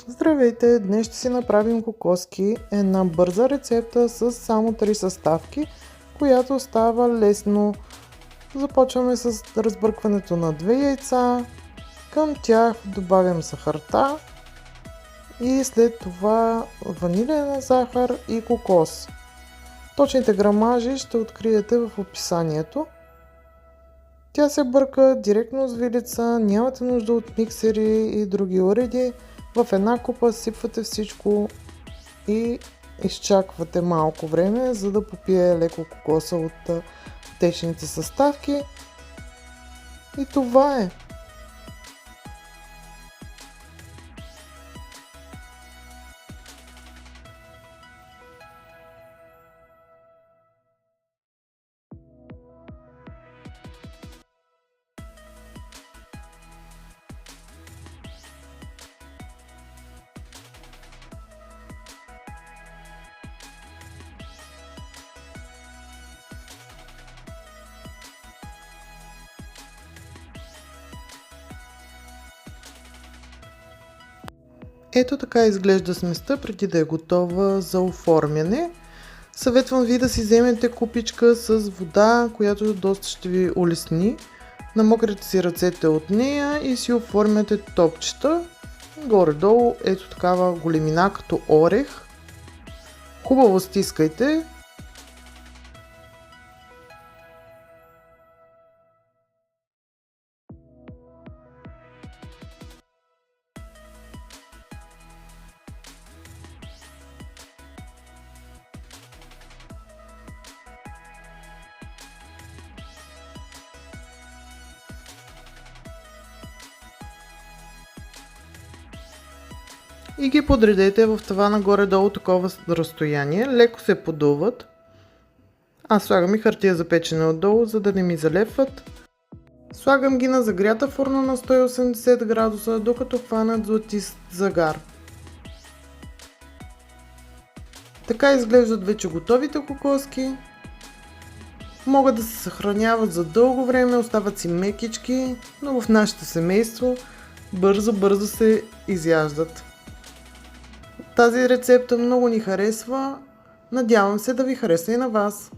Здравейте! Днес ще си направим кокоски, една бърза рецепта с само 3 съставки, която става лесно. Започваме с разбъркването на 2 яйца, към тях добавям захарта и след това ванилена захар и кокос. Точните грамажи ще откриете в описанието. Тя се бърка директно с вилица, нямате нужда от миксери и други уреди. В една купа сипвате всичко и изчаквате малко време, за да попие леко кокоса от течните съставки. И това е. Ето така изглежда сместа преди да е готова за оформяне. Съветвам ви да си вземете купичка с вода, която доста ще ви улесни. Намокрите си ръцете от нея и си оформяте топчета. Горе-долу ето такава големина като орех. Хубаво стискайте. И ги подредете в това нагоре-долу такова разстояние. Леко се подуват. Аз слагам и хартия за печене отдолу, за да не ми залепват. Слагам ги на загрята фурна на 180 градуса, докато хванат златист загар. Така изглеждат вече готовите кокоски. Могат да се съхраняват за дълго време, остават си мекички, но в нашето семейство бързо се изяждат. Тази рецепта много ни харесва. Надявам се да ви хареса и на вас.